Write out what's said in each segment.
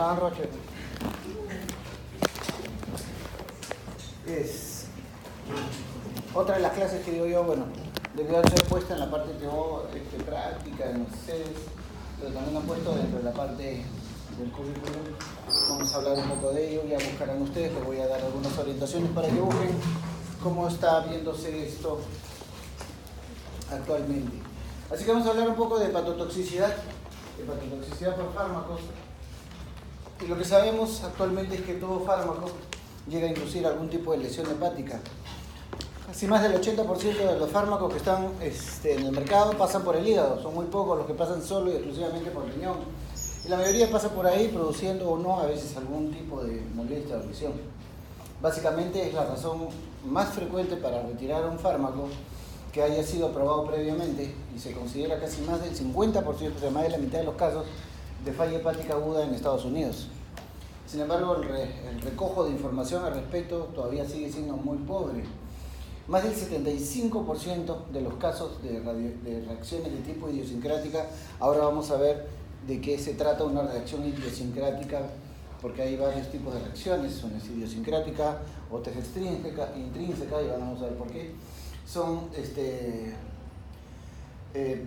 Abraham Roche. Es otra de las clases que digo yo, bueno, debió ser puesta en la parte práctica, en los sedes, pero también han puesto dentro de la parte del currículum. Vamos a hablar un poco de ello, ya buscarán ustedes, les voy a dar algunas orientaciones para que busquen cómo está viéndose esto actualmente. Así que vamos a hablar un poco de hepatotoxicidad por fármacos. Y lo que sabemos actualmente es que todo fármaco llega a inducir algún tipo de lesión hepática. Casi más del 80% de los fármacos que están en el mercado pasan por el hígado. Son muy pocos los que pasan solo y exclusivamente por el riñón. Y la mayoría pasa por ahí produciendo o no a veces algún tipo de molestia o lesión. Básicamente es la razón más frecuente para retirar un fármaco que haya sido aprobado previamente y se considera casi más del 50%, o sea, más de la mitad de los casos de falla hepática aguda en Estados Unidos. Sin embargo, el recojo de información al respecto todavía sigue siendo muy pobre. Más del 75% de los casos de reacciones de tipo idiosincrática, ahora vamos a ver de qué se trata una reacción idiosincrática, porque hay varios tipos de reacciones, una es idiosincrática, otra es intrínseca, y vamos a ver por qué. Son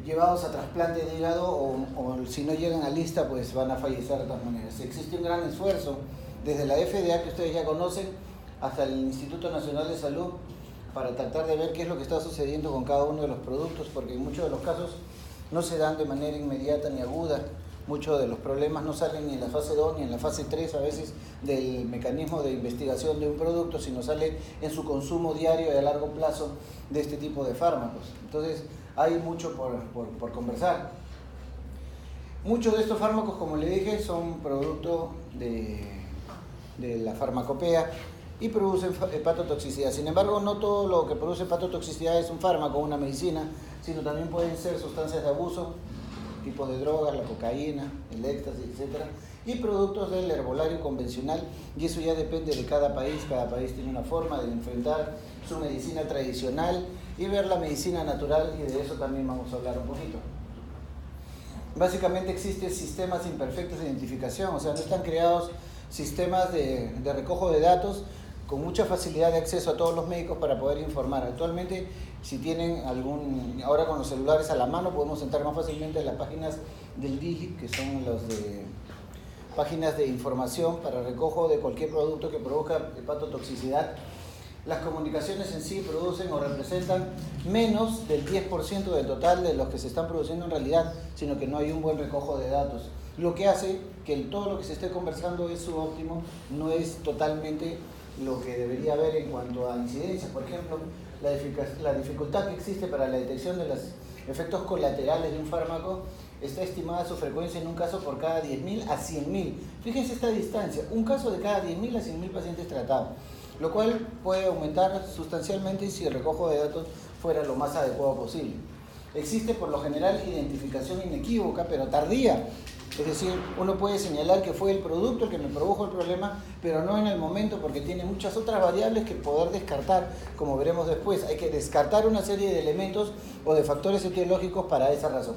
llevados a trasplante de hígado o si no llegan a lista, pues van a fallecer de todas maneras. Existe un gran esfuerzo desde la FDA, que ustedes ya conocen, hasta el Instituto Nacional de Salud, para tratar de ver qué es lo que está sucediendo con cada uno de los productos, porque en muchos de los casos no se dan de manera inmediata ni aguda. Muchos de los problemas no salen ni en la fase 2 ni en la fase 3 a veces del mecanismo de investigación de un producto, sino sale en su consumo diario y a largo plazo de este tipo de fármacos. Entonces hay mucho por conversar. Muchos de estos fármacos, como le dije, son producto de la farmacopea y producen hepatotoxicidad. Sin embargo, no todo lo que produce hepatotoxicidad es un fármaco o una medicina, sino también pueden ser sustancias de abuso, tipos de drogas, la cocaína, el éxtasis, etc. Y productos del herbolario convencional, y eso ya depende de cada país tiene una forma de enfrentar su medicina tradicional y ver la medicina natural, y de eso también vamos a hablar un poquito. Básicamente existen sistemas imperfectos de identificación, o sea, no están creados sistemas de recojo de datos con mucha facilidad de acceso a todos los médicos para poder informar. Actualmente, si tienen ahora con los celulares a la mano, podemos entrar más fácilmente en las páginas del DIGIT, que son páginas de información para recojo de cualquier producto que provoca hepatotoxicidad. Las comunicaciones en sí producen o representan menos del 10% del total de los que se están produciendo en realidad, sino que no hay un buen recojo de datos. Lo que hace que todo lo que se esté conversando es subóptimo, no es totalmente lo que debería haber en cuanto a incidencia. Por ejemplo, la dificultad que existe para la detección de los efectos colaterales de un fármaco está estimada su frecuencia en un caso por cada 10.000 a 100.000. Fíjense esta distancia, un caso de cada 10.000 a 100.000 pacientes tratados, lo cual puede aumentar sustancialmente si el recojo de datos fuera lo más adecuado posible. Existe por lo general identificación inequívoca, pero tardía. Es decir, uno puede señalar que fue el producto el que me produjo el problema, pero no en el momento, porque tiene muchas otras variables que poder descartar, como veremos después. Hay que descartar una serie de elementos o de factores etiológicos para esa razón.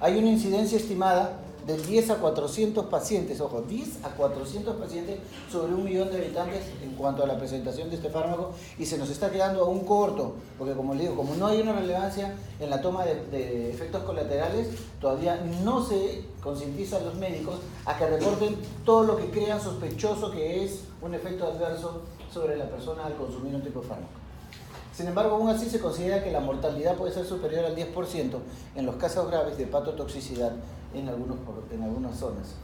Hay una incidencia estimada de 10 a 400 pacientes, ojo, 10 a 400 pacientes sobre 1 millón de habitantes en cuanto a la presentación de este fármaco, y se nos está quedando aún corto, porque como le digo, como no hay una relevancia en la toma de efectos colaterales, todavía no se concientiza a los médicos a que reporten todo lo que crean sospechoso que es un efecto adverso sobre la persona al consumir un tipo de fármaco. Sin embargo, aún así se considera que la mortalidad puede ser superior al 10% en los casos graves de hepatotoxicidad en algunas zonas.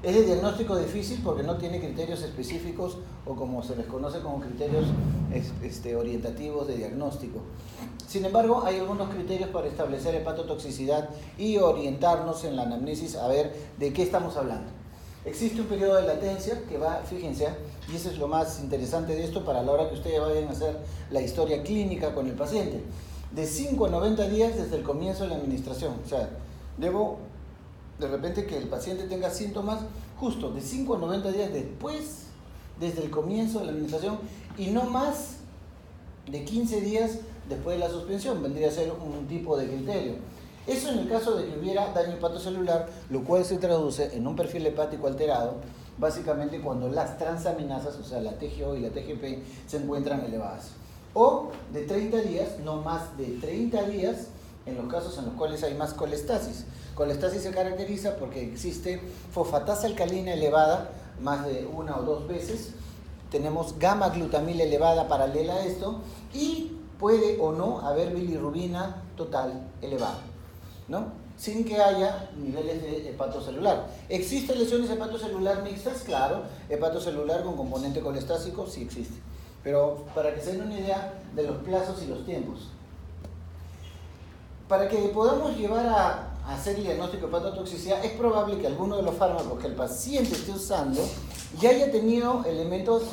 Es de diagnóstico difícil porque no tiene criterios específicos, o como se les conoce como criterios orientativos de diagnóstico. Sin embargo, hay algunos criterios para establecer hepatotoxicidad y orientarnos en la anamnesis a ver de qué estamos hablando. Existe un periodo de latencia que va, fíjense, y eso es lo más interesante de esto para la hora que ustedes vayan a hacer la historia clínica con el paciente, de 5 a 90 días desde el comienzo de la administración. O sea, debo de repente que el paciente tenga síntomas justo de 5 a 90 días después, desde el comienzo de la administración, y no más de 15 días después de la suspensión, vendría a ser un tipo de criterio. Eso en el caso de que hubiera daño hepatocelular, lo cual se traduce en un perfil hepático alterado, básicamente cuando las transaminasas, o sea, la TGO y la TGP, se encuentran elevadas. O de 30 días, no más de 30 días, en los casos en los cuales hay más colestasis. Colestasis se caracteriza porque existe fosfatasa alcalina elevada, más de 1 o 2 veces, tenemos gamma-glutamil elevada paralela a esto, y puede o no haber bilirrubina total elevada, ¿no? Sin que haya niveles de hepatocelular. ¿Existen lesiones hepatocelular mixtas? Claro, hepatocelular con componente colestásico sí existe. Pero para que se den una idea de los plazos y los tiempos. Para que podamos llevar a hacer el diagnóstico de hepatotoxicidad, es probable que alguno de los fármacos que el paciente esté usando ya haya tenido elementos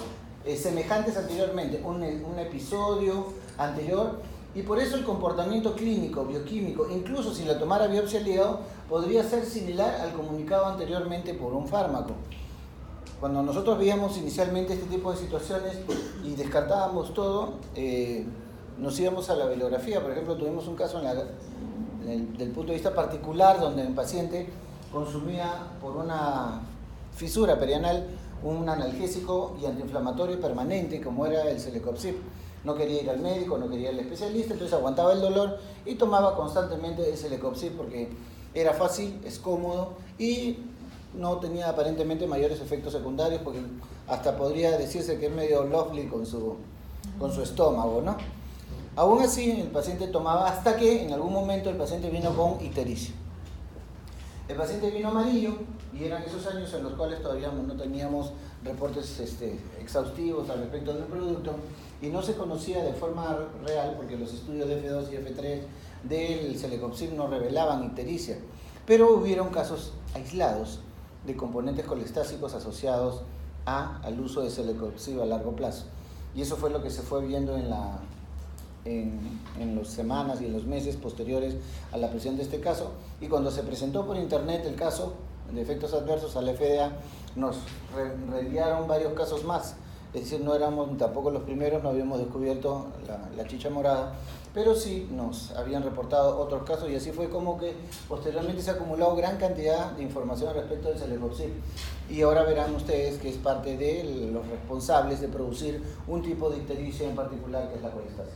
semejantes anteriormente, un episodio anterior, y por eso el comportamiento clínico, bioquímico, incluso si la tomara biopsia al hígado, podría ser similar al comunicado anteriormente por un fármaco. Cuando nosotros veíamos inicialmente este tipo de situaciones y descartábamos todo, nos íbamos a la bibliografía. Por ejemplo, tuvimos un caso del punto de vista particular donde un paciente consumía por una fisura perianal un analgésico y antiinflamatorio permanente como era el Celecoxib. No quería ir al médico, no quería ir al especialista, entonces aguantaba el dolor y tomaba constantemente el Celecoxib porque era fácil, es cómodo y no tenía aparentemente mayores efectos secundarios, porque hasta podría decirse que es medio lovely con su estómago, ¿no? Aún así, el paciente tomaba hasta que en algún momento el paciente vino con ictericia. El paciente vino amarillo y eran esos años en los cuales todavía no teníamos reportes exhaustivos al respecto del producto y no se conocía de forma real, porque los estudios de F2 y F3 del Celecoxib no revelaban ictericia, pero hubieron casos aislados de componentes colestásicos asociados al uso de Celecoxib a largo plazo. Y eso fue lo que se fue viendo en las semanas y en los meses posteriores a la presión de este caso. Y cuando se presentó por internet el caso de efectos adversos a la FDA, nos reenviaron varios casos más. Es decir, no éramos tampoco los primeros, no habíamos descubierto la chicha morada, pero sí nos habían reportado otros casos y así fue como que posteriormente se ha acumulado gran cantidad de información respecto del Celecoxib. Y ahora verán ustedes que es parte de los responsables de producir un tipo de ictericia en particular, que es la colestasis.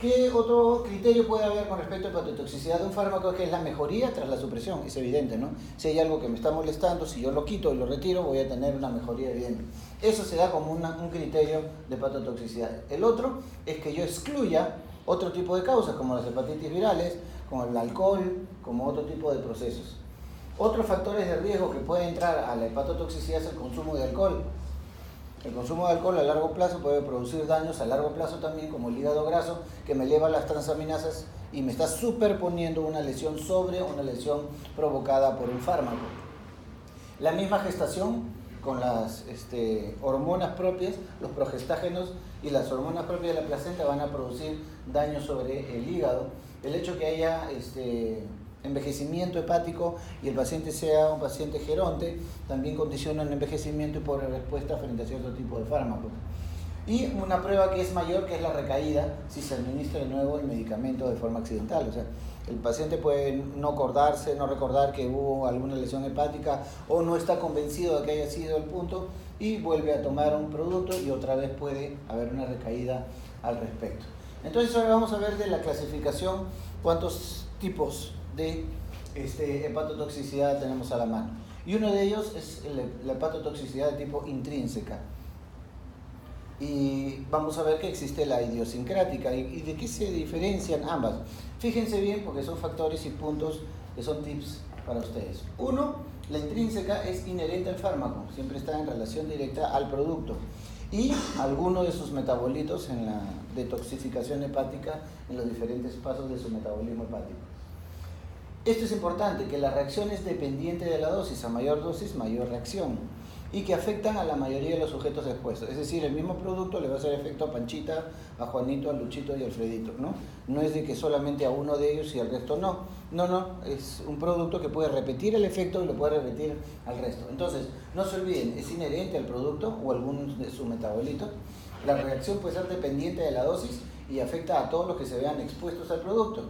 ¿Qué otro criterio puede haber con respecto a la hepatotoxicidad de un fármaco? Que es la mejoría tras la supresión, es evidente, ¿no? Si hay algo que me está molestando, si yo lo quito y lo retiro, voy a tener una mejoría evidente. Eso se da como un criterio de hepatotoxicidad. El otro es que yo excluya otro tipo de causas, como las hepatitis virales, como el alcohol, como otro tipo de procesos. Otros factores de riesgo que pueden entrar a la hepatotoxicidad es el consumo de alcohol. El consumo de alcohol a largo plazo puede producir daños a largo plazo también, como el hígado graso, que me eleva las transaminasas y me está superponiendo una lesión sobre una lesión provocada por un fármaco. La misma gestación con las hormonas propias, los progestágenos y las hormonas propias de la placenta van a producir daños sobre el hígado. El hecho que haya envejecimiento hepático y el paciente sea un paciente geronte también condiciona el envejecimiento y pobre respuesta frente a cierto tipo de fármacos. Y una prueba que es mayor, que es la recaída, si se administra de nuevo el medicamento de forma accidental. O sea, el paciente puede no acordarse, no recordar que hubo alguna lesión hepática o no está convencido de que haya sido el punto y vuelve a tomar un producto y otra vez puede haber una recaída al respecto. Entonces ahora vamos a ver de la clasificación cuántos tipos de hepatotoxicidad tenemos a la mano. Y uno de ellos es la hepatotoxicidad de tipo intrínseca. Y vamos a ver que existe la idiosincrática. ¿Y de qué se diferencian ambas? Fíjense bien, porque son factores y puntos que son tips para ustedes. Uno, la intrínseca es inherente al fármaco, siempre está en relación directa al producto. Y alguno de sus metabolitos en la detoxificación hepática en los diferentes pasos de su metabolismo hepático. Esto es importante, que la reacción es dependiente de la dosis, a mayor dosis, mayor reacción, y que afectan a la mayoría de los sujetos expuestos. Es decir, el mismo producto le va a hacer efecto a Panchita, a Juanito, a Luchito y a Alfredito, ¿no? No es de que solamente a uno de ellos y al resto no. No, es un producto que puede repetir el efecto y lo puede repetir al resto. Entonces, no se olviden, es inherente al producto o algún de sus metabolitos. La reacción puede ser dependiente de la dosis y afecta a todos los que se vean expuestos al producto.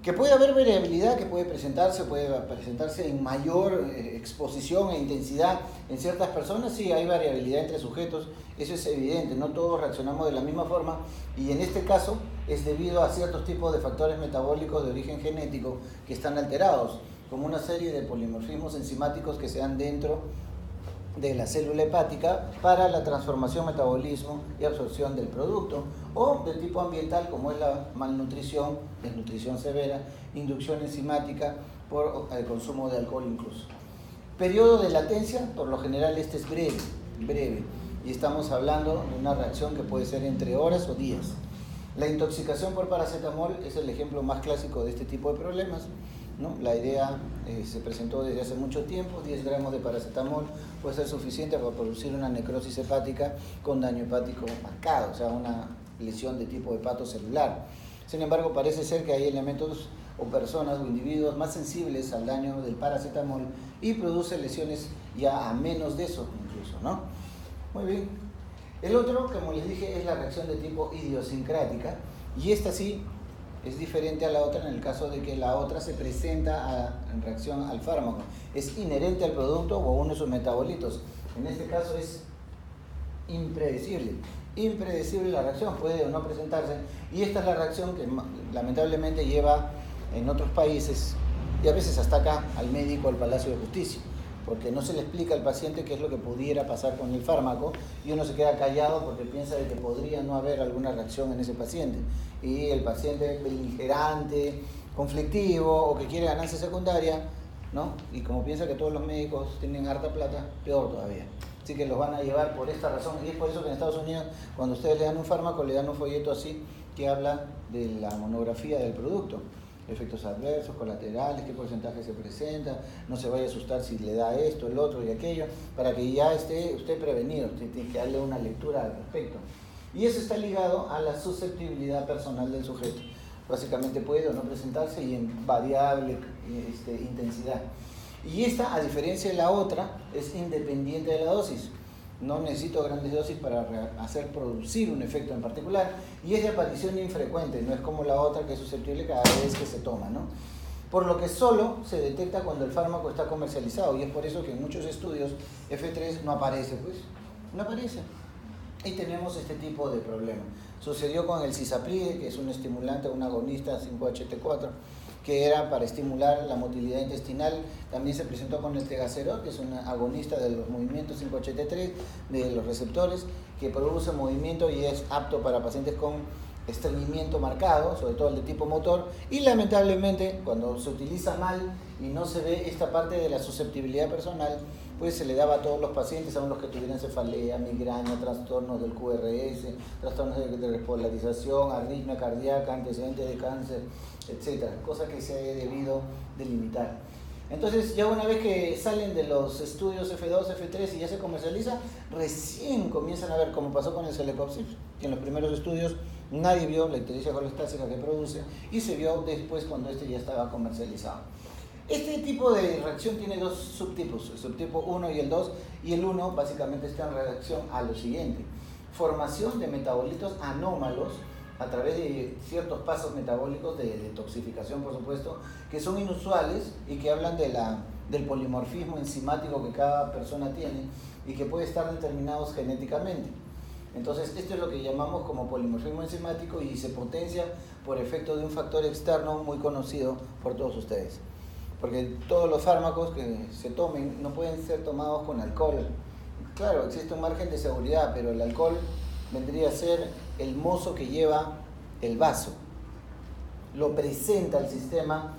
Que puede haber variabilidad, que puede presentarse en mayor exposición e intensidad en ciertas personas, sí, hay variabilidad entre sujetos, eso es evidente, no todos reaccionamos de la misma forma y en este caso es debido a ciertos tipos de factores metabólicos de origen genético que están alterados, como una serie de polimorfismos enzimáticos que se dan dentro de la célula hepática para la transformación, metabolismo y absorción del producto, o de tipo ambiental como es la malnutrición, desnutrición severa, inducción enzimática por el consumo de alcohol incluso. Periodo de latencia, por lo general este es breve, y estamos hablando de una reacción que puede ser entre horas o días. La intoxicación por paracetamol es el ejemplo más clásico de este tipo de problemas, ¿no? La idea se presentó desde hace mucho tiempo, 10 gramos de paracetamol puede ser suficiente para producir una necrosis hepática con daño hepático marcado, o sea, una lesión de tipo hepatocelular. Sin embargo, parece ser que hay elementos o personas o individuos más sensibles al daño del paracetamol y produce lesiones ya a menos de eso incluso, ¿no? Muy bien. El otro, como les dije, es la reacción de tipo idiosincrática, y esta sí es diferente a la otra en el caso de que la otra se presenta en reacción al fármaco. Es inherente al producto o a uno de sus metabolitos. En este caso es impredecible. Impredecible la reacción, puede o no presentarse. Y esta es la reacción que lamentablemente lleva en otros países, y a veces hasta acá, al médico, al Palacio de Justicia, porque no se le explica al paciente qué es lo que pudiera pasar con el fármaco y uno se queda callado porque piensa de que podría no haber alguna reacción en ese paciente. Y el paciente beligerante, conflictivo o que quiere ganancia secundaria, ¿no? Y como piensa que todos los médicos tienen harta plata, peor todavía. Así que los van a llevar por esta razón. Y es por eso que en Estados Unidos, cuando ustedes le dan un fármaco, le dan un folleto así que habla de la monografía del producto. Efectos adversos, colaterales, qué porcentaje se presenta, no se vaya a asustar si le da esto, el otro y aquello, para que ya esté usted prevenido, usted tiene que darle una lectura al respecto. Y eso está ligado a la susceptibilidad personal del sujeto. Básicamente puede o no presentarse y en variable intensidad. Y esta, a diferencia de la otra, es independiente de la dosis. No necesito grandes dosis para hacer producir un efecto en particular y es de aparición infrecuente, no es como la otra que es susceptible cada vez que se toma, ¿no? Por lo que solo se detecta cuando el fármaco está comercializado y es por eso que en muchos estudios F3 no aparece, pues, no aparece. Y tenemos este tipo de problema. Sucedió con el cisapride, que es un estimulante, un agonista 5-HT4, que era para estimular la motilidad intestinal. También se presentó con el tegacerol, que es un agonista de los movimientos 5-HT3, de los receptores, que produce movimiento y es apto para pacientes con estreñimiento marcado, sobre todo el de tipo motor, y lamentablemente cuando se utiliza mal y no se ve esta parte de la susceptibilidad personal, pues se le daba a todos los pacientes, aun los que tuvieran cefalea, migraña, trastornos del QRS, trastornos de repolarización, arritmia cardíaca, antecedentes de cáncer, etcétera, cosa que se ha debido delimitar. Entonces, ya una vez que salen de los estudios F2, F3 y ya se comercializa, recién comienzan a ver, como pasó con el Celecoxib, que en los primeros estudios nadie vio la ictericia colestática que produce y se vio después cuando este ya estaba comercializado. Este tipo de reacción tiene dos subtipos, el subtipo 1 y el 2, y el 1 básicamente está en reacción a lo siguiente: formación de metabolitos anómalos a través de ciertos pasos metabólicos de detoxificación, por supuesto, que son inusuales y que hablan del polimorfismo enzimático que cada persona tiene y que puede estar determinados genéticamente. Entonces, esto es lo que llamamos como polimorfismo enzimático y se potencia por efecto de un factor externo muy conocido por todos ustedes. Porque todos los fármacos que se tomen no pueden ser tomados con alcohol. Claro, existe un margen de seguridad, pero el alcohol vendría a ser el mozo que lleva el vaso. Lo presenta el sistema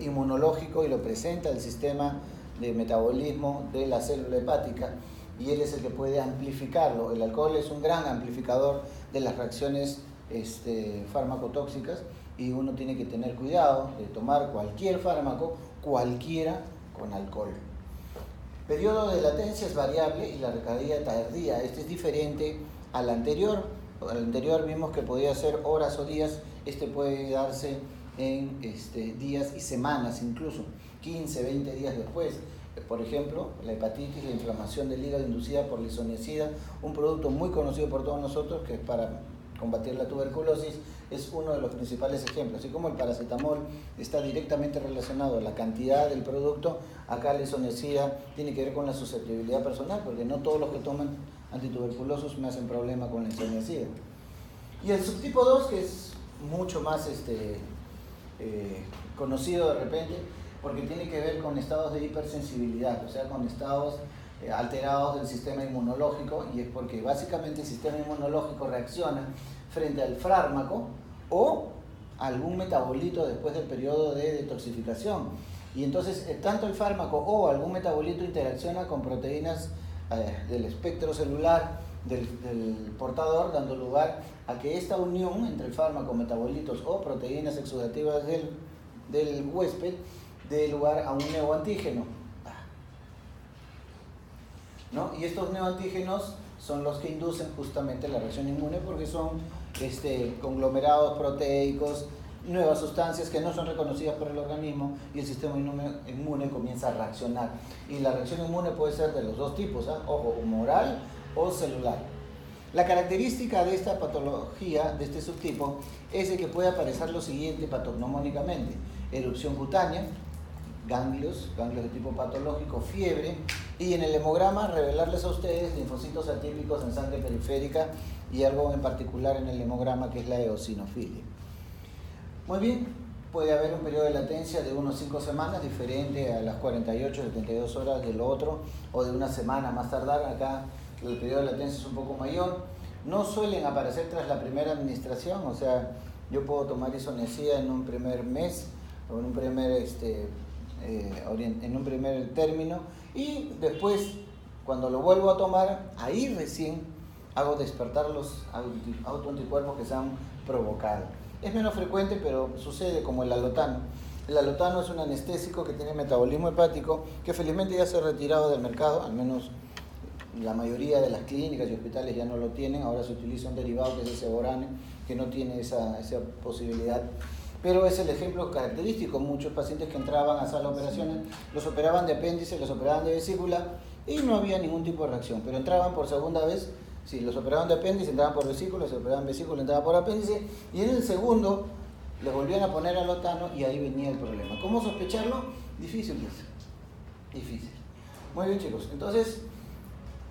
inmunológico y lo presenta el sistema de metabolismo de la célula hepática y él es el que puede amplificarlo. El alcohol es un gran amplificador de las reacciones farmacotóxicas y uno tiene que tener cuidado de tomar cualquier fármaco, cualquiera, con alcohol. Periodo de latencia es variable y la recaída tardía. Este es diferente al anterior. Al anterior vimos que podía ser horas o días. Este puede darse en días y semanas, incluso 15, 20 días después. Por ejemplo, la hepatitis, la inflamación del hígado inducida por lisoniazida, un producto muy conocido por todos nosotros que es para combatir la tuberculosis, es uno de los principales ejemplos. Así como el paracetamol está directamente relacionado a la cantidad del producto, acá la isoniazida tiene que ver con la susceptibilidad personal, porque no todos los que toman antituberculosos me hacen problema con la isoniazida. Y el subtipo 2, que es mucho más conocido de repente, porque tiene que ver con estados de hipersensibilidad, o sea, con estados alterados del sistema inmunológico, y es porque básicamente el sistema inmunológico reacciona frente al fármaco o algún metabolito después del periodo de detoxificación. Y entonces tanto el fármaco o algún metabolito interacciona con proteínas del espectro celular del portador, dando lugar a que esta unión entre el fármaco, metabolitos o proteínas exudativas del huésped dé lugar a un neoantígeno, ¿no? Y estos neoantígenos son los que inducen justamente la reacción inmune, porque son conglomerados proteicos, nuevas sustancias que no son reconocidas por el organismo, y el sistema inmune comienza a reaccionar. Y la reacción inmune puede ser de los dos tipos, ojo, humoral o celular. La característica de esta patología, de este subtipo, es de que puede aparecer lo siguiente patognomónicamente: erupción cutánea, ganglios de tipo patológico, fiebre, y en el hemograma revelarles a ustedes linfocitos atípicos en sangre periférica y algo en particular en el hemograma, que es la eosinofilia. Muy bien, puede haber un periodo de latencia de unos 5 semanas, diferente a las 48, 72 horas del otro, o de una semana más tardar. Acá el periodo de latencia es un poco mayor. No suelen aparecer tras la primera administración, o sea, yo puedo tomar isoniazida en un primer mes o en un primer en un primer término, y después, cuando lo vuelvo a tomar, ahí recién hago despertar los autoanticuerpos que se han provocado. Es menos frecuente, pero sucede, como el alotano. El alotano es un anestésico que tiene metabolismo hepático, que felizmente ya se ha retirado del mercado, al menos la mayoría de las clínicas y hospitales ya no lo tienen. Ahora se utiliza un derivado que es el Seborane, que no tiene esa posibilidad. Pero es el ejemplo característico. Muchos pacientes que entraban a sala de operaciones, los operaban de apéndice, los operaban de vesícula y no había ningún tipo de reacción. Pero entraban por segunda vez, si los operaban de apéndice, entraban por vesícula, si operaban vesícula, entraban por apéndice, y en el segundo les volvían a poner alotano y ahí venía el problema. ¿Cómo sospecharlo? Difícil, difícil. Muy bien, chicos. Entonces,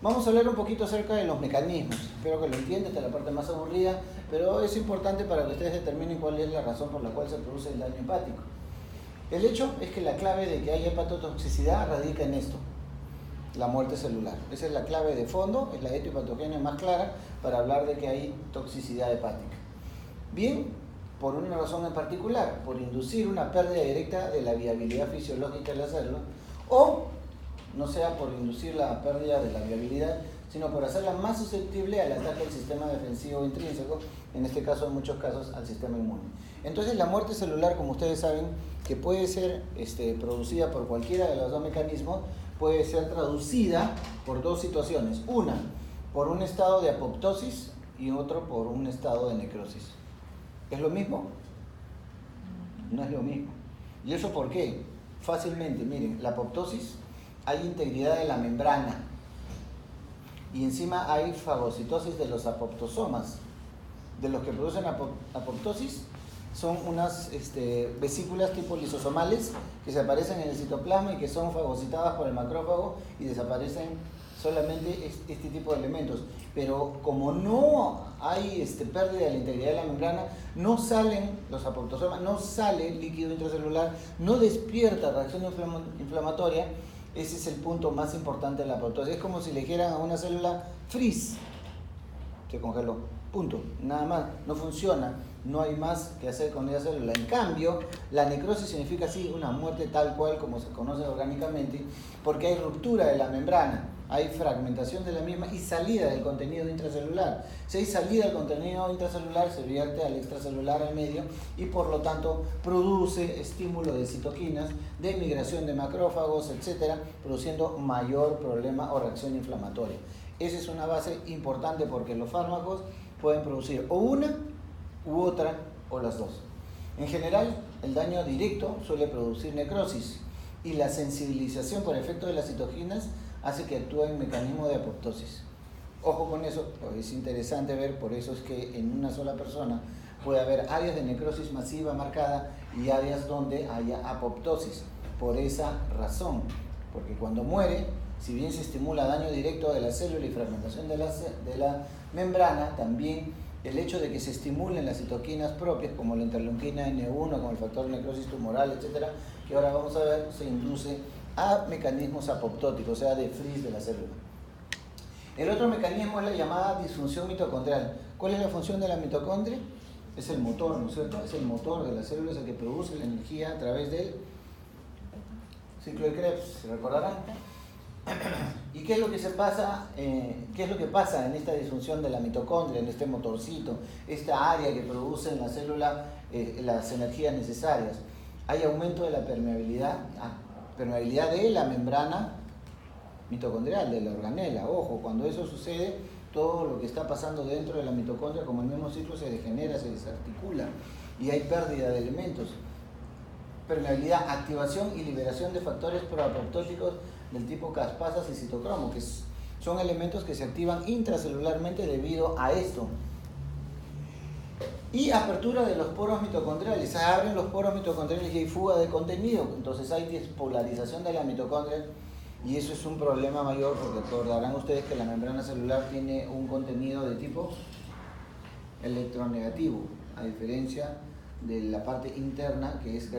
vamos a hablar un poquito acerca de los mecanismos. Espero que lo entiendan, esta es la parte más aburrida, pero es importante para que ustedes determinen cuál es la razón por la cual se produce el daño hepático. El hecho es que la clave de que haya hepatotoxicidad radica en esto: la muerte celular. Esa es la clave de fondo, es la etiopatogenia más clara para hablar de que hay toxicidad hepática. Bien, por una razón en particular, por inducir una pérdida directa de la viabilidad fisiológica de la célula, o no sea por inducir la pérdida de la viabilidad, sino por hacerla más susceptible al ataque del sistema defensivo intrínseco, en este caso, en muchos casos, al sistema inmune. Entonces, la muerte celular, como ustedes saben, que puede ser producida por cualquiera de los dos mecanismos, puede ser traducida por dos situaciones. Una, por un estado de apoptosis, y otro por un estado de necrosis. ¿Es lo mismo? No es lo mismo. ¿Y eso por qué? Fácilmente, miren, la apoptosis, hay integridad de la membrana, y encima hay fagocitosis de los apoptosomas. De los que producen apoptosis son unas vesículas tipo lisosomales que se aparecen en el citoplasma y que son fagocitadas por el macrófago, y desaparecen solamente este tipo de elementos. Pero como no hay pérdida de la integridad de la membrana, no salen los apoptosomas, no sale líquido intracelular, no despierta reacción inflamatoria. Ese es el punto más importante de la apoptosis. Es como si le dijeran a una célula freeze, se congeló, punto, nada más, no funciona, no hay más que hacer con esa célula. En cambio, la necrosis significa sí una muerte tal cual como se conoce orgánicamente, porque hay ruptura de la membrana, hay fragmentación de la misma y salida del contenido intracelular. Si hay salida del contenido intracelular, se vierte al extracelular al medio, y por lo tanto produce estímulo de citoquinas, de migración de macrófagos, etcétera, produciendo mayor problema o reacción inflamatoria. Esa es una base importante, porque los fármacos pueden producir o una u otra o las dos. En general, el daño directo suele producir necrosis, y la sensibilización por efecto de las citoquinas hace que actúe en mecanismo de apoptosis. Ojo con eso, pues es interesante ver, por eso es que en una sola persona puede haber áreas de necrosis masiva marcada y áreas donde haya apoptosis, por esa razón, porque cuando muere, si bien se estimula daño directo de la célula y fragmentación de la membrana, también el hecho de que se estimulen las citoquinas propias, como la interleuquina N1, como el factor de necrosis tumoral, etcétera, que ahora vamos a ver, se induce a mecanismos apoptóticos, o sea, de freeze de la célula. El otro mecanismo es la llamada disfunción mitocondrial. ¿Cuál es la función de la mitocondria? Es el motor, ¿no es cierto? Es el motor de la célula, es el que produce la energía a través del ciclo de Krebs, ¿se recordarán? ¿Y qué es lo que qué es lo que pasa en esta disfunción de la mitocondria, en este motorcito, esta área que produce en la célula las energías necesarias? Hay aumento de la permeabilidad de la membrana mitocondrial, de la organela. Ojo, cuando eso sucede, todo lo que está pasando dentro de la mitocondria, como el mismo ciclo, se degenera, se desarticula y hay pérdida de elementos. Permeabilidad, activación y liberación de factores proapoptóticos del tipo caspasas y citocromo, que son elementos que se activan intracelularmente debido a esto. Y apertura de los poros mitocondriales. Se abren los poros mitocondriales y hay fuga de contenido, entonces hay despolarización de la mitocondria y eso es un problema mayor porque recordarán ustedes que la membrana celular tiene un contenido de tipo electronegativo, a diferencia de la parte interna que es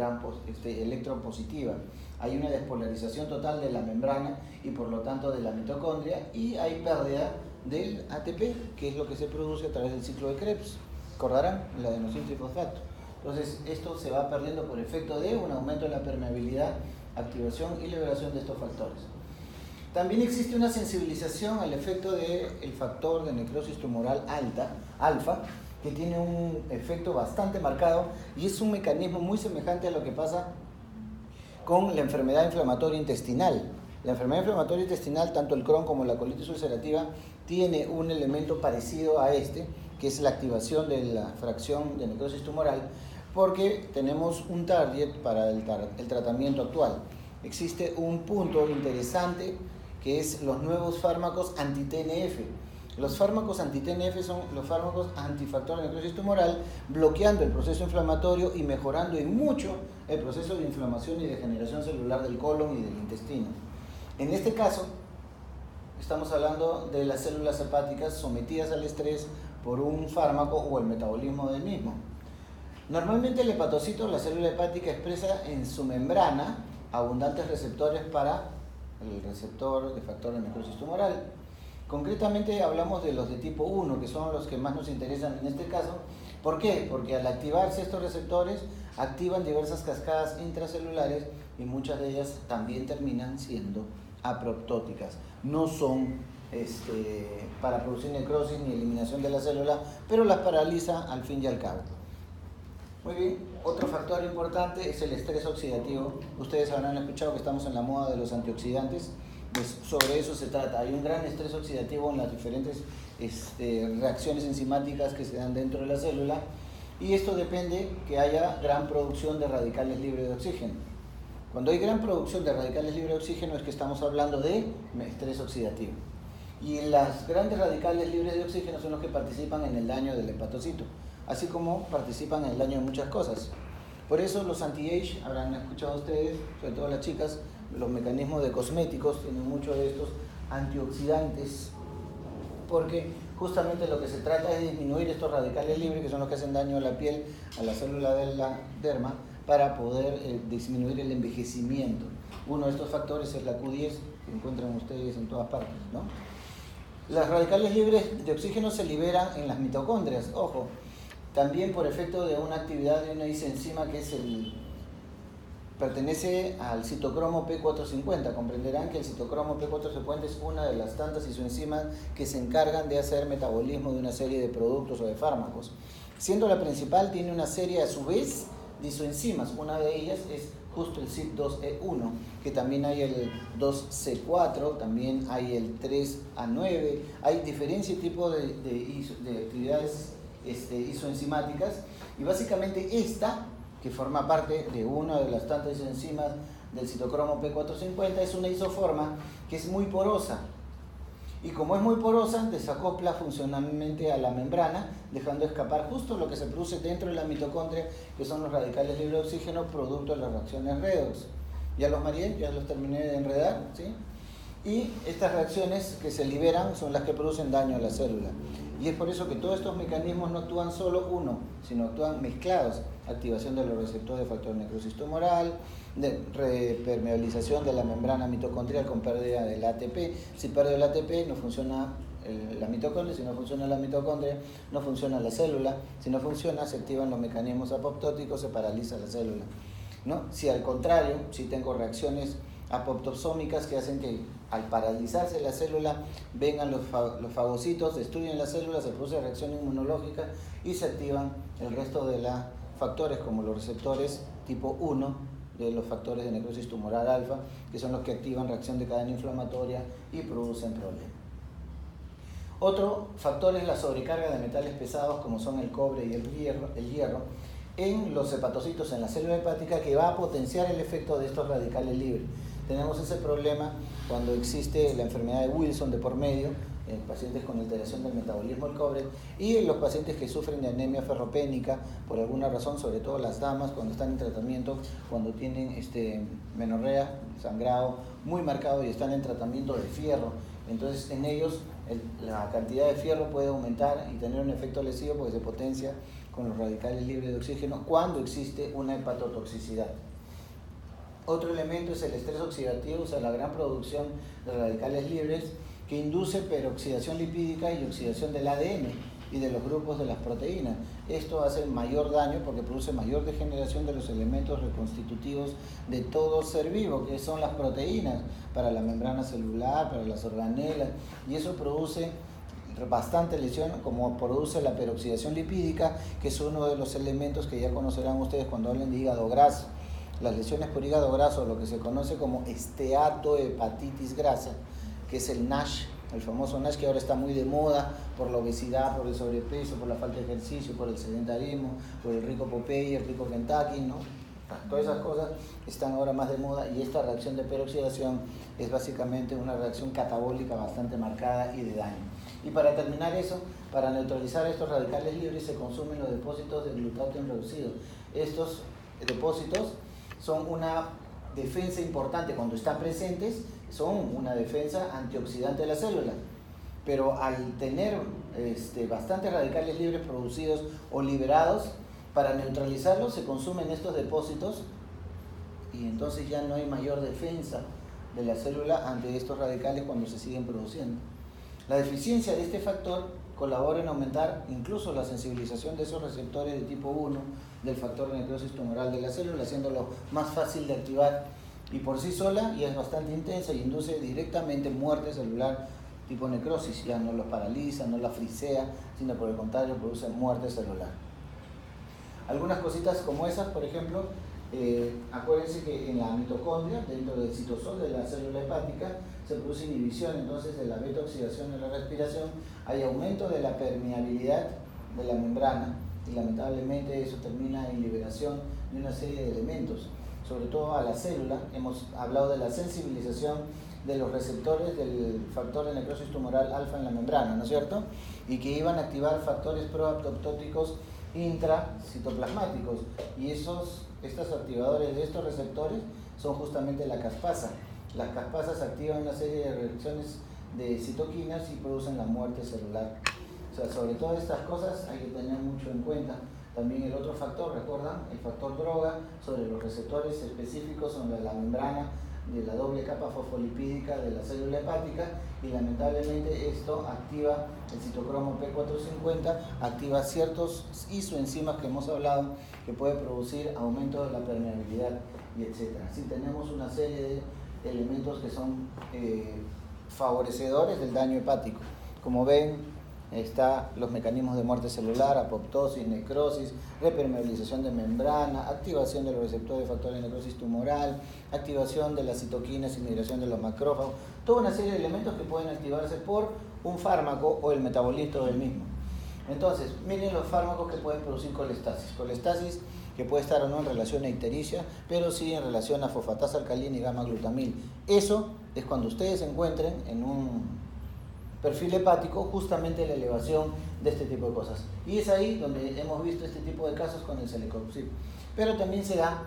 electropositiva. Hay una despolarización total de la membrana y por lo tanto de la mitocondria y hay pérdida del ATP, que es lo que se produce a través del ciclo de Krebs. ¿Recordarán? El adenosín trifosfato. Entonces esto se va perdiendo por efecto de un aumento de la permeabilidad, activación y liberación de estos factores. También existe una sensibilización al efecto del factor de necrosis tumoral alfa, que tiene un efecto bastante marcado y es un mecanismo muy semejante a lo que pasa con la enfermedad inflamatoria intestinal. La enfermedad inflamatoria intestinal, tanto el Crohn como la colitis ulcerativa, tiene un elemento parecido a este, que es la activación de la fracción de necrosis tumoral, porque tenemos un target para el tratamiento actual. Existe un punto interesante que es los nuevos fármacos anti-TNF. Los fármacos anti-TNF son los fármacos antifactor de necrosis tumoral, bloqueando el proceso inflamatorio y mejorando en mucho el proceso de inflamación y degeneración celular del colon y del intestino. En este caso, estamos hablando de las células hepáticas sometidas al estrés por un fármaco o el metabolismo del mismo. Normalmente el hepatocito, la célula hepática, expresa en su membrana abundantes receptores para el receptor de factor de necrosis tumoral. Concretamente hablamos de los de tipo 1, que son los que más nos interesan en este caso. ¿Por qué? Porque al activarse estos receptores, activan diversas cascadas intracelulares y muchas de ellas también terminan siendo apoptóticas. No son para producir necrosis ni eliminación de la célula, pero las paraliza al fin y al cabo. Muy bien, otro factor importante es el estrés oxidativo. Ustedes habrán escuchado que estamos en la moda de los antioxidantes. Pues sobre eso se trata. Hay un gran estrés oxidativo en las diferentes reacciones enzimáticas que se dan dentro de la célula y esto depende que haya gran producción de radicales libres de oxígeno. Cuando hay gran producción de radicales libres de oxígeno es que estamos hablando de estrés oxidativo. Y las grandes radicales libres de oxígeno son los que participan en el daño del hepatocito, así como participan en el daño de muchas cosas. Por eso los anti-age, habrán escuchado ustedes, sobre todo las chicas, los mecanismos de cosméticos tienen muchos de estos antioxidantes, porque justamente lo que se trata es disminuir estos radicales libres, que son los que hacen daño a la piel, a la célula de la derma, para poder disminuir el envejecimiento. Uno de estos factores es la Q10, que encuentran ustedes en todas partes, ¿no? Las radicales libres de oxígeno se liberan en las mitocondrias, ojo, también por efecto de una actividad de una isoenzima que pertenece al citocromo P450. Comprenderán que el citocromo P450 es una de las tantas isoenzimas que se encargan de hacer metabolismo de una serie de productos o de fármacos. Siendo la principal, tiene una serie a su vez de isoenzimas. Una de ellas es justo el CYP2E1, que también hay el 2C4, también hay el 3A9, hay diferentes tipos de actividades isoenzimáticas y básicamente esta, que forma parte de una de las tantas isoenzimas del citocromo P450, es una isoforma que es muy porosa Y como es muy porosa, desacopla funcionalmente a la membrana, dejando escapar justo lo que se produce dentro de la mitocondria, que son los radicales libres de oxígeno, producto de las reacciones redox. Ya los mareé, ya los terminé de enredar, ¿sí? Y estas reacciones que se liberan son las que producen daño a la célula. Y es por eso que todos estos mecanismos no actúan solo uno, sino actúan mezclados. Activación de los receptores de factor de necrosis tumoral, de repermeabilización de la membrana mitocondrial con pérdida del ATP. Si pierde el ATP no funciona la mitocondria, si no funciona la mitocondria no funciona la célula, si no funciona se activan los mecanismos apoptóticos, se paraliza la célula, ¿no? Si al contrario, si tengo reacciones apoptosómicas que hacen que al paralizarse la célula vengan los fagocitos, destruyen la célula, se produce reacción inmunológica y se activan el resto de los factores como los receptores tipo 1 de los factores de necrosis tumoral alfa, que son los que activan reacción de cadena inflamatoria y producen problemas. Otro factor es la sobrecarga de metales pesados como son el cobre y el hierro en los hepatocitos, en la célula hepática, que va a potenciar el efecto de estos radicales libres. Tenemos ese problema cuando existe la enfermedad de Wilson de por medio, en pacientes con alteración del metabolismo del cobre, y en los pacientes que sufren de anemia ferropénica por alguna razón, sobre todo las damas cuando están en tratamiento, cuando tienen menorrea, sangrado muy marcado y están en tratamiento de fierro. Entonces en ellos la cantidad de fierro puede aumentar y tener un efecto lesivo porque se potencia con los radicales libres de oxígeno cuando existe una hepatotoxicidad. Otro elemento es el estrés oxidativo, o sea, la gran producción de radicales libres que induce peroxidación lipídica y oxidación del ADN y de los grupos de las proteínas. Esto hace mayor daño porque produce mayor degeneración de los elementos reconstitutivos de todo ser vivo, que son las proteínas, para la membrana celular, para las organelas, y eso produce bastante lesión, como produce la peroxidación lipídica, que es uno de los elementos que ya conocerán ustedes cuando hablen de hígado graso. Las lesiones por hígado graso, lo que se conoce como esteatohepatitis grasa, que es el NASH, el famoso NASH, que ahora está muy de moda por la obesidad, por el sobrepeso, por la falta de ejercicio, por el sedentarismo, por el rico Popeye, el rico Kentucky, ¿no? Todas esas cosas están ahora más de moda, y esta reacción de peroxidación es básicamente una reacción catabólica bastante marcada y de daño. Y para terminar eso, para neutralizar estos radicales libres se consumen los depósitos de glutatión reducido. Estos depósitos son una defensa importante cuando están presentes, son una defensa antioxidante de la célula, pero al tener bastantes radicales libres producidos o liberados, para neutralizarlos se consumen estos depósitos y entonces ya no hay mayor defensa de la célula ante estos radicales cuando se siguen produciendo. La deficiencia de este factor colabora en aumentar incluso la sensibilización de esos receptores de tipo 1 del factor de necrosis tumoral de la célula, haciéndolo más fácil de activar, y por sí sola y es bastante intensa y induce directamente muerte celular tipo necrosis. Ya no los paraliza, no la frisea, sino por el contrario produce muerte celular. Algunas cositas como esas, por ejemplo, acuérdense que en la mitocondria, dentro del citosol de la célula hepática, se produce inhibición entonces de la beta-oxidación de la respiración, hay aumento de la permeabilidad de la membrana y lamentablemente eso termina en liberación de una serie de elementos, sobre todo a la célula. Hemos hablado de la sensibilización de los receptores del factor de necrosis tumoral alfa en la membrana, ¿no es cierto? Y que iban a activar factores proapoptóticos intracitoplasmáticos, y estos activadores de estos receptores son justamente la caspasa. Las caspasas activan una serie de reacciones de citoquinas y producen la muerte celular. O sea, sobre todas estas cosas hay que tener mucho en cuenta. También el otro factor, ¿recuerdan? El factor droga sobre los receptores específicos sobre la membrana de la doble capa fosfolipídica de la célula hepática, y lamentablemente esto activa el citocromo P450, activa ciertos isoenzimas que hemos hablado que puede producir aumento de la permeabilidad y etcétera. Así tenemos una serie de elementos que son favorecedores del daño hepático. Como ven, están los mecanismos de muerte celular, apoptosis, necrosis, repermeabilización de membrana, activación de los receptores de factores de necrosis tumoral, activación de las citoquinas y migración de los macrófagos, toda una serie de elementos que pueden activarse por un fármaco o el metabolito del mismo. Entonces, miren los fármacos que pueden producir colestasis que puede estar o no en relación a ictericia, pero sí en relación a fosfatasa alcalina y gamma glutamil. Eso es cuando ustedes se encuentren en un perfil hepático, justamente la elevación de este tipo de cosas. Y es ahí donde hemos visto este tipo de casos con el celecoxib. Pero también se da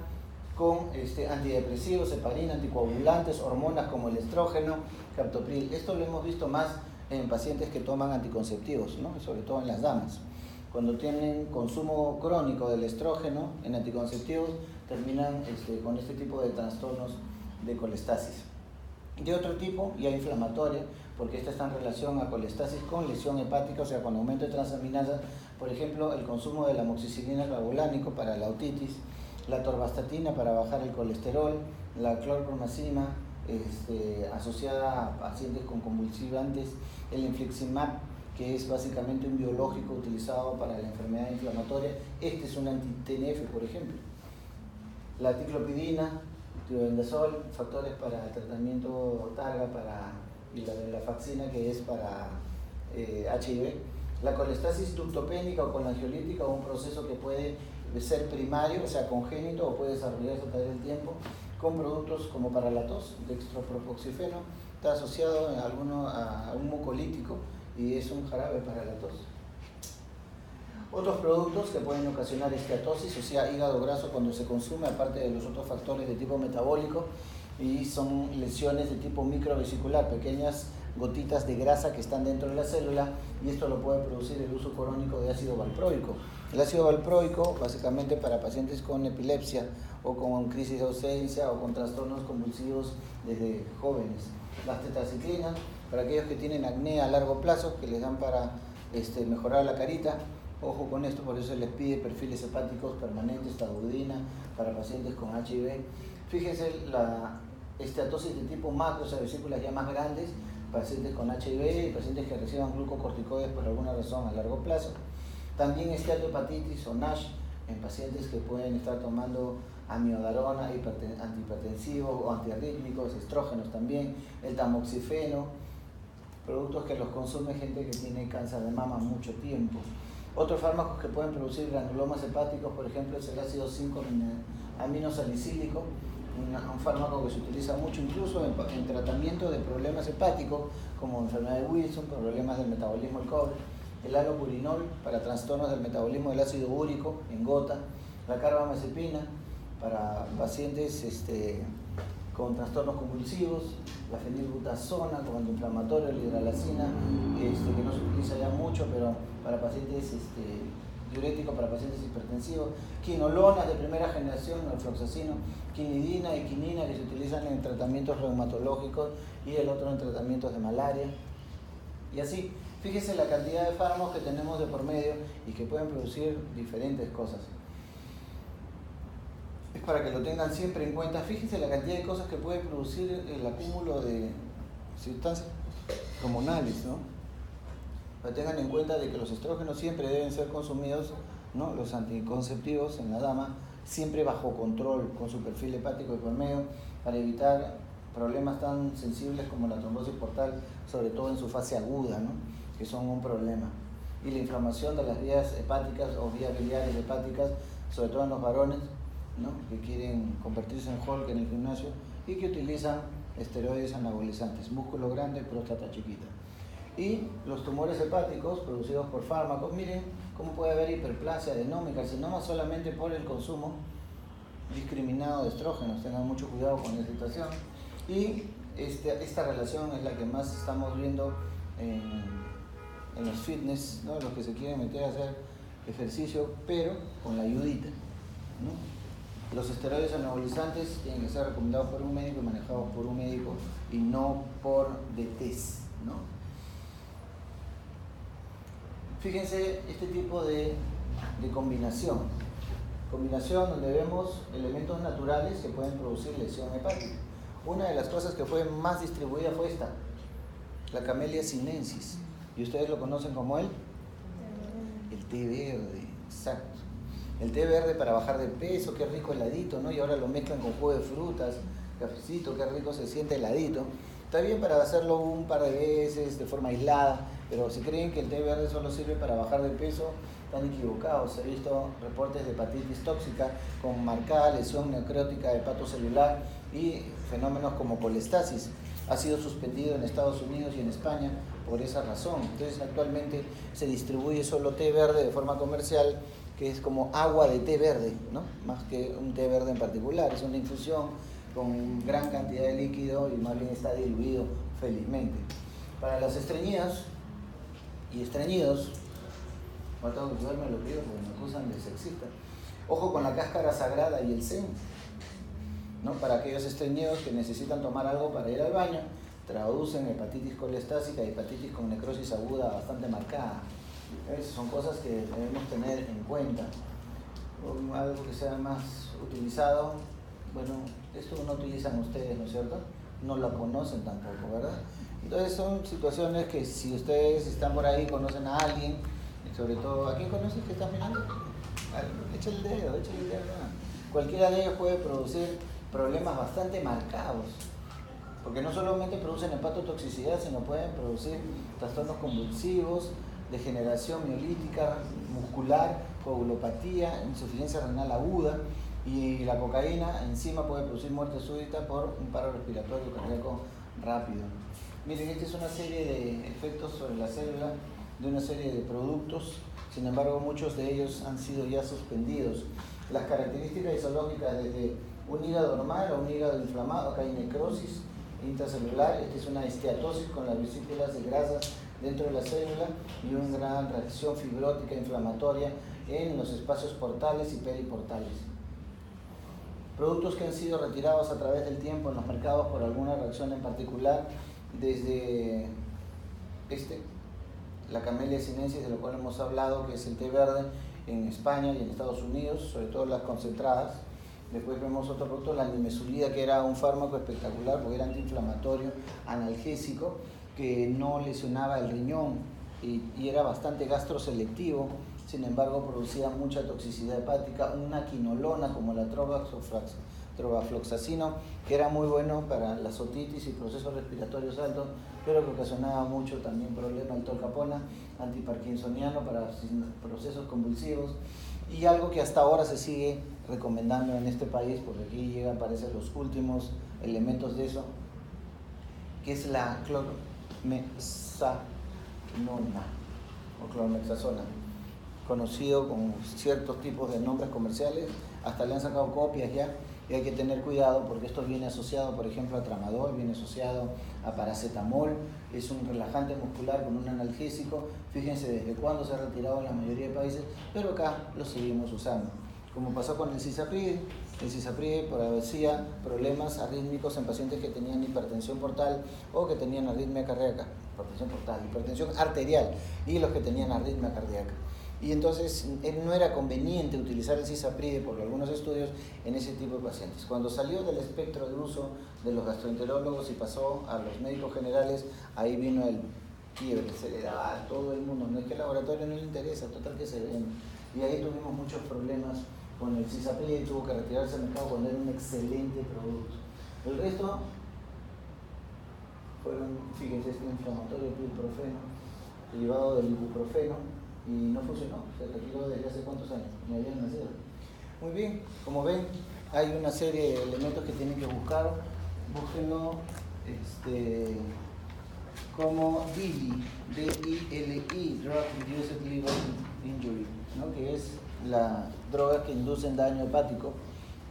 con antidepresivos, heparina, anticoagulantes, hormonas como el estrógeno, captopril. Esto lo hemos visto más en pacientes que toman anticonceptivos, ¿no? Sobre todo en las damas. Cuando tienen consumo crónico del estrógeno en anticonceptivos, terminan con este tipo de trastornos de colestasis. De otro tipo, ya inflamatoria, porque esta está en relación a colestasis con lesión hepática, o sea, con aumento de transaminasa, por ejemplo, el consumo del amoxicilina clavulánico para la otitis, la atorvastatina para bajar el colesterol, la clorpromazina asociada a pacientes con convulsivantes, el infliximab, que es básicamente un biológico utilizado para la enfermedad inflamatoria. Este es un anti-TNF, por ejemplo. La ticlopidina, tiobendazol, factores para el tratamiento Targa y la faxina, que es para HIV. La colestasis ductopénica o colangiolítica, un proceso que puede ser primario, o sea, congénito, o puede desarrollarse a través del tiempo, con productos como para la tos, dextropropoxifeno, está asociado a un mucolítico y es un jarabe para la tos. Otros productos que pueden ocasionar esteatosis, o sea, hígado graso cuando se consume, aparte de los otros factores de tipo metabólico, y son lesiones de tipo microvesicular, pequeñas gotitas de grasa que están dentro de la célula, y esto lo puede producir el uso crónico de ácido valproico. El ácido valproico, básicamente para pacientes con epilepsia o con crisis de ausencia o con trastornos convulsivos desde jóvenes. Las tetraciclinas, para aquellos que tienen acné a largo plazo, que les dan para mejorar la carita. Ojo con esto, por eso se les pide perfiles hepáticos permanentes, tadudina, para pacientes con HIV. Fíjense la esteatosis de tipo macro, o sea, vesículas ya más grandes, pacientes con HIV y pacientes que reciban glucocorticoides por alguna razón a largo plazo. También esteatohepatitis o NASH en pacientes que pueden estar tomando amiodarona, antihipertensivos o antiarrítmicos, estrógenos también, el tamoxifeno, productos que los consume gente que tiene cáncer de mama mucho tiempo. Otros fármacos que pueden producir granulomas hepáticos, por ejemplo, es el ácido 5-aminosalicílico, un fármaco que se utiliza mucho incluso en tratamiento de problemas hepáticos, como enfermedad de Wilson, problemas del metabolismo del cobre, el allopurinol para trastornos del metabolismo del ácido úrico en gota, la carbamazepina para pacientes con trastornos convulsivos, la fenilbutazona como antiinflamatorio, la hidralacina, que no se utiliza ya mucho, pero para pacientes diuréticos, para pacientes hipertensivos, quinolonas de primera generación, norfloxacino, quinidina y quinina que se utilizan en tratamientos reumatológicos y el otro en tratamientos de malaria. Y así, fíjese la cantidad de fármacos que tenemos de por medio y que pueden producir diferentes cosas. Es para que lo tengan siempre en cuenta. Fíjense la cantidad de cosas que puede producir el acúmulo de sustancias hormonales, ¿no? Pero tengan en cuenta de que los estrógenos siempre deben ser consumidos, ¿no? Los anticonceptivos en la dama, siempre bajo control, con su perfil hepático de por medio, para evitar problemas tan sensibles como la trombosis portal, sobre todo en su fase aguda, ¿no? Que son un problema. Y la inflamación de las vías hepáticas o vías biliares hepáticas, sobre todo en los varones, ¿no? Que quieren convertirse en Hulk en el gimnasio y que utilizan esteroides anabolizantes, músculo grande, próstata chiquita. Y los tumores hepáticos producidos por fármacos, miren cómo puede haber hiperplasia adenómica, carcinoma solamente por el consumo discriminado de estrógenos. Tengan mucho cuidado con esta situación. Y esta relación es la que más estamos viendo en los fitness, ¿no? Los que se quieren meter a hacer ejercicio, pero con la ayudita, ¿no? Los esteroides anabolizantes tienen que ser recomendados por un médico y manejados por un médico y no por DTs, ¿no? Fíjense este tipo de combinación donde vemos elementos naturales que pueden producir lesión hepática. Una de las cosas que fue más distribuida fue esta, la Camellia sinensis, y ustedes lo conocen como el té verde, exacto. El té verde para bajar de peso, qué rico heladito, ¿no? Y ahora lo mezclan con jugo de frutas, cafecito, qué rico se siente heladito. Está bien para hacerlo un par de veces de forma aislada, pero si creen que el té verde solo sirve para bajar de peso, están equivocados. He visto reportes de hepatitis tóxica con marcada lesión necrótica hepatocelular y fenómenos como colestasis. ha sido suspendido en Estados Unidos y en España por esa razón. Entonces actualmente se distribuye solo té verde de forma comercial, que es como agua de té verde, ¿no? Más que un té verde en particular, es una infusión con gran cantidad de líquido y más bien está diluido felizmente. Para las estreñidas y estreñidos, no tengo que cuidarme los videos porque me acusan de sexista. Ojo con la cáscara sagrada y el zen, ¿no? Para aquellos estreñidos que necesitan tomar algo para ir al baño, traducen hepatitis colestásica y hepatitis con necrosis aguda bastante marcada. Esas son cosas que debemos tener en cuenta. Algo que sea más utilizado, bueno, esto no utilizan ustedes, ¿no es cierto? No lo conocen tampoco, ¿verdad? Entonces son situaciones que si ustedes están por ahí, conocen a alguien, sobre todo, ¿a quién conoces que estás mirando? Échale el dedo, échale el dedo. Cualquiera de ellos puede producir problemas bastante marcados, porque no solamente producen hepatotoxicidad, sino pueden producir trastornos convulsivos, degeneración miolítica, muscular, coagulopatía, insuficiencia renal aguda, y la cocaína encima puede producir muerte súbita por un paro respiratorio cardíaco rápido. Miren, esta es una serie de efectos sobre la célula de una serie de productos, sin embargo muchos de ellos han sido ya suspendidos. Las características histológicas desde un hígado normal a un hígado inflamado, acá hay necrosis intracelular, esta es una esteatosis con las vesículas de grasas dentro de la célula y una gran reacción fibrótica inflamatoria en los espacios portales y periportales. Productos que han sido retirados a través del tiempo en los mercados por alguna reacción en particular, desde la Camellia sinensis, de lo cual hemos hablado, que es el té verde en España y en Estados Unidos, sobre todo las concentradas. Después vemos otro producto, la nimesulida, que era un fármaco espectacular porque era antiinflamatorio, analgésico, que no lesionaba el riñón y era bastante gastroselectivo, sin embargo producía mucha toxicidad hepática. Una quinolona como la trovafloxacino, que era muy bueno para la otitis y procesos respiratorios altos, pero que ocasionaba mucho también problema. El tolcapona, antiparkinsoniano para procesos convulsivos, y algo que hasta ahora se sigue recomendando en este país, porque aquí llegan, parece, los últimos elementos de eso, que es la clormexanona o clormexazona, conocido con ciertos tipos de nombres comerciales, hasta le han sacado copias ya, y hay que tener cuidado porque esto viene asociado, por ejemplo, a tramadol, viene asociado a paracetamol, es un relajante muscular con un analgésico. Fíjense desde cuándo se ha retirado en la mayoría de países, pero acá lo seguimos usando. Como pasó con el cisapride producía problemas arrítmicos en pacientes que tenían hipertensión portal o que tenían arritmia cardíaca, hipertensión arterial, y los que tenían arritmia cardíaca. Y entonces no era conveniente utilizar el cisapride por algunos estudios en ese tipo de pacientes. Cuando salió del espectro de uso de los gastroenterólogos y pasó a los médicos generales, ahí vino el quiebre, se le daba a todo el mundo. No es que al laboratorio no le interesa, total que se ven. Y ahí tuvimos muchos problemas con el cisapride y tuvo que retirarse del mercado cuando era un excelente producto. El resto fueron, fíjense, este inflamatorio, el ibuprofeno, derivado del ibuprofeno, y no funcionó, se retiró desde hace cuántos años, ni habían nacido. Muy bien, como ven, hay una serie de elementos que tienen que buscar. Búsquenlo como DILI, D-I-L-I, Drug Induced Liver Injury, ¿no? Que es la droga que induce daño hepático.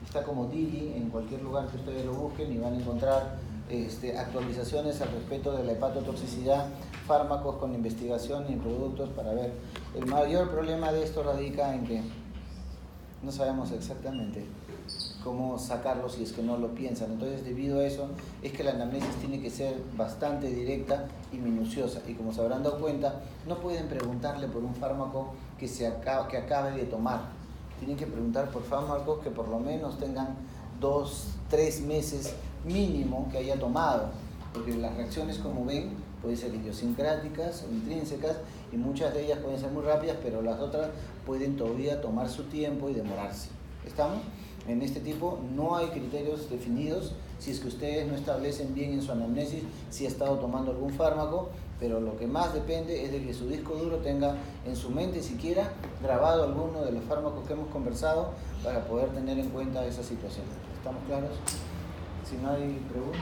Está como DILI en cualquier lugar que ustedes lo busquen y van a encontrar actualizaciones al respecto de la hepatotoxicidad, fármacos con investigación y productos para ver. El mayor problema de esto radica en que no sabemos exactamente cómo sacarlo si es que no lo piensan. Entonces, debido a eso, es que la anamnesis tiene que ser bastante directa y minuciosa. Y como se habrán dado cuenta, no pueden preguntarle por un fármaco que acabe de tomar. Tienen que preguntar por fármacos que por lo menos tengan 2-3 meses mínimo que haya tomado, porque las reacciones, como ven, pueden ser idiosincráticas o intrínsecas, y muchas de ellas pueden ser muy rápidas, pero las otras pueden todavía tomar su tiempo y demorarse. ¿Estamos? En este tipo no hay criterios definidos si es que ustedes no establecen bien en su anamnesis si ha estado tomando algún fármaco, pero lo que más depende es de que su disco duro tenga en su mente siquiera grabado alguno de los fármacos que hemos conversado para poder tener en cuenta esa situación. ¿Estamos claros? Si no hay preguntas.